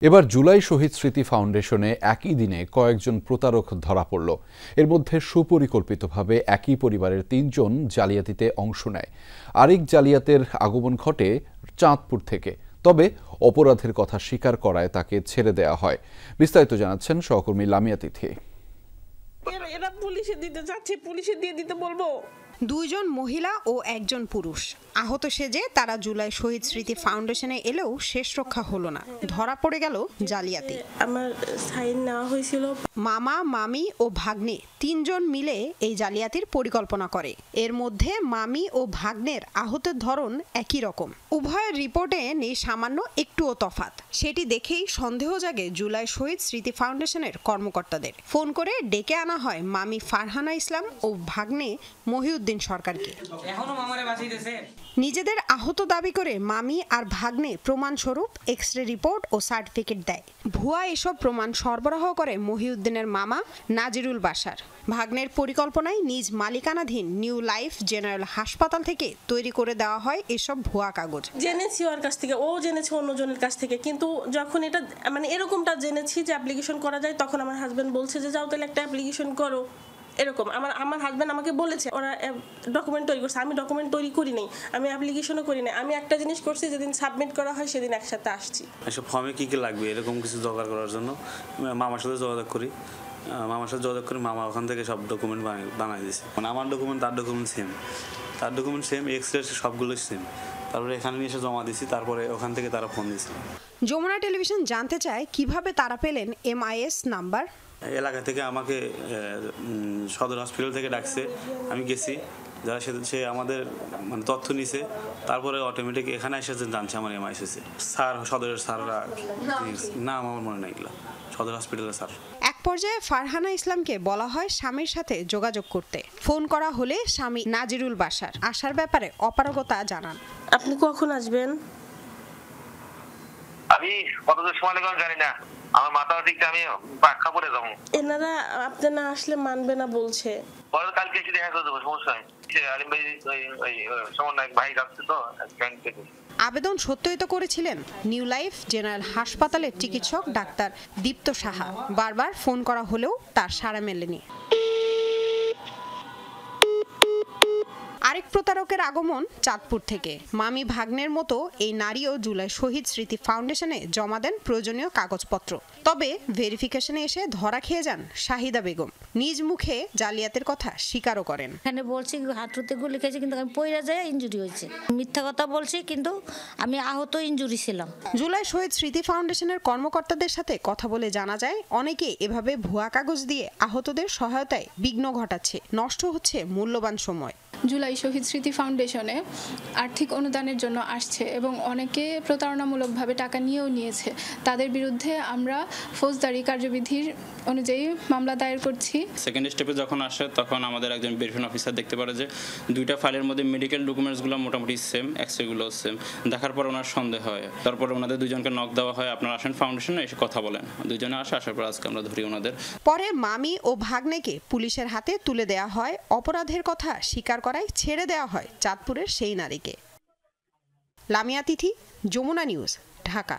এবার জুলাই শহীদ স্মৃতি ফাউন্ডেশনে একই দিনে কয়েকজন প্রতারক ধরা পড়ল। এর মধ্যে সুপরিকল্পিতভাবে একই পরিবারের ৩ জন জালিয়াতিতে অংশ নেয়। আরেক জালিয়াতের আগমন ঘটে চাঁদপুর থেকে, তবে অপরাধের কথা স্বীকার করায় তাকে ছেড়ে দেওয়া হয়। বিস্তারিত জানাচ্ছেন সহকর্মী লামিয়া তিথি। এরা পুলিশে দিতে যাচ্ছে, পুলিশে দিয়ে দিতে বলবো। 2 জন মহিলা ও 1 জন পুরুষ আহত সেজে তারা জুলাই শহীদ স্মৃতি ফাউন্ডেশনে এলেও শেষ রক্ষা হলো না, ধরা পড়ে গেল জালিয়াতি। আমার সাইন নেওয়া হয়েছিল। মামা, মামি ও ভাগ্নে 3 জন মিলে এই জালিয়াতির পরিকল্পনা করে। এর মধ্যে মামি ও ভাগ্নের আহতের ধরন একই রকম। উভয়ের রিপোর্টে নেই সামান্য একটুও তফাৎ। সেটি দেখেই সন্দেহ জাগে জুলাই শহীদ স্মৃতি ফাউন্ডেশনের কর্মকর্তাদের। ফোন করে ডেকে আনা হয় মামি ফারহানা ইসলাম ও ভাগ্নে মহিউদ্দিন সরকারকে। নিজেদের আহত দাবি করে মামি আর ভাগ্নে প্রমাণস্বরূপ এক্স-রে রিপোর্ট ও সার্টিফিকেট দেয়। ভুয়া এসব প্রমাণ সরবরাহ করে মহিউদ্দিনের মামা নাজিরুল বাশার। ভাগ্নের পরিকল্পনায় নিজ মালিকানাধীন নিউ লাইফ জেনারেল হাসপাতাল থেকে তৈরি করে দেওয়া হয় এসব ভুয়া কাগজ। জেনেছি ওর কাছ থেকে, ও জেনেছে অন্যজনের কাছ থেকে, কিন্তু যখন এটা এরকমটা জেনেছি যে অ্যাপ্লিকেশন করা যায়, তখন আমার হাজবেন্ড বলছে যে যাও তাহলে একটা অ্যাপ্লিকেশন করো। এরকম আমার হাজব্যান্ড আমাকে বলেছে ওরা ডকুমেন্ট তৈরি করছে। আমি ডকুমেন্ট তৈরি করি নাই, আমি অ্যাপ্লিকেশনও করি নাই। আমি একটা জিনিস করছি, যেদিন সাবমিট করা হয় সেদিন একসাথে আসছি। এসব ফর্মে কী কী লাগবে এরকম কিছু জোগাড় করার জন্য মামার সাথে যোগাযোগ করি। মামা ওখান থেকে সব ডকুমেন্ট বানাই দিয়েছে। মানে আমার ডকুমেন্ট তার ডকুমেন্ট সেম, তার ডকুমেন্ট সেম, এক্স-রে সবগুলোই সেম। তারপরে এখানে নিয়ে এসে জমা দিয়েছি, তারপরে ওখান থেকে তারা ফোন দিয়েছিল। যমুনা টেলিভিশন জানতে চায় কিভাবে তারা পেলেন MIS নাম্বার। এলাকা থেকে আমাকে সদর হসপিটাল থেকে ডাকছে, আমি গেছি, যারা সে আমাদের তথ্য নিছে, তারপরে অটোমেটিক এখানে এসেছে, জানছে আমার MIS হয়েছে। স্যার, সদরের স্যাররা, না আমার মনে নাই, এগুলো সদর হসপিটালের স্যার। এক পর্যায়ে ফারহানা ইসলামকে বলা হয় স্বামীর সাথে যোগাযোগ করতে। ফোন করা হলে স্বামী নাজিরুল বাশার আসার ব্যাপারে অপারগতা জানান। আপনি কখন আসবেন? আমি কতদূর সময় লাগবে জানি না, আমার মাথার দিকটা আমি পাক্কা করে যাবো। এনারা আপনি না আসলে মানবে না বলছে। পরে কালকে এসে দেখা করে দেবো, সমস্যা নেই। আলিম ভাই ওই সমন্বয়ক ভাই যাচ্ছে তো ব্যাংক থেকে। আবেদন সত্যায়িত করেছিলেন নিউ লাইফ জেনারেল হাসপাতালের চিকিৎসক ডাক্তার দীপ্ত সাহা। বারবার ফোন করা হলেও তার সাড়া মেলেনি। আরেক প্রতারকের আগমন চাঁদপুর থেকে। মামি ভাগ্নের মতো এই নারীও জুলাই শহীদ স্মৃতি ফাউন্ডেশনে জমা দেন প্রয়োজনীয় কাগজপত্র। তবে ভেরিফিকেশনে এসে ধরা খেয়ে যান শাহিদা বেগম। নিজ মুখে জালিয়াতের কথা স্বীকারও করেন। এখানে বলছি হাঁটুতে গুলি খেয়েছি, কিন্তু আমি পইরা যায় ইনজুরি হয়েছে। মিথ্যা কথা বলছি, কিন্তু আমি আহত ইনজুরি ছিলাম। জুলাই শহীদ স্মৃতি ফাউন্ডেশনের কর্মকর্তাদের সাথে কথা বলে জানা যায় অনেকে এভাবে ভুয়া কাগজ দিয়ে আহতদের সহায়তায় বিঘ্ন ঘটাচ্ছে, নষ্ট হচ্ছে মূল্যবান সময়। জুলাই শহীদ স্মৃতি ফাউন্ডেশনে আর্থিক অনুদানের জন্য আসছে এবং অনেকে প্রতারণামূলকভাবে টাকা নিয়েও নিয়েছে। তাদের বিরুদ্ধে আমরা ফৌজদারি কার্যবিধির অনুযায়ী মামলা দায়ের করছি। সেকেন্ড স্টেপে যখন আসে তখন আমাদের একজন ভেরিফিকেশন অফিসার দেখতে পারে যে 2টা ফাইলের মধ্যে মেডিকেল ডকুমেন্টসগুলো মোটামুটি সেম, এক্সরেগুলো সেম। দেখার পর ওনার সন্দেহ হয়, তারপরে ওনাদের 2 জনকে নক দেওয়া হয়, আপনারা আসেন ফাউন্ডেশনে এসে কথা বলেন। 2 জনে আসার পর আজকে আমরা ধরি ওনাদের। পরে মামি ও ভাগ্নেকে পুলিশের হাতে তুলে দেওয়া হয়। অপরাধের কথা স্বীকার করায় ছেড়ে দেওয়া হয় চাঁদপুরের সেই নারীকে। লামিয়া তিথি, যমুনা নিউজ, ঢাকা।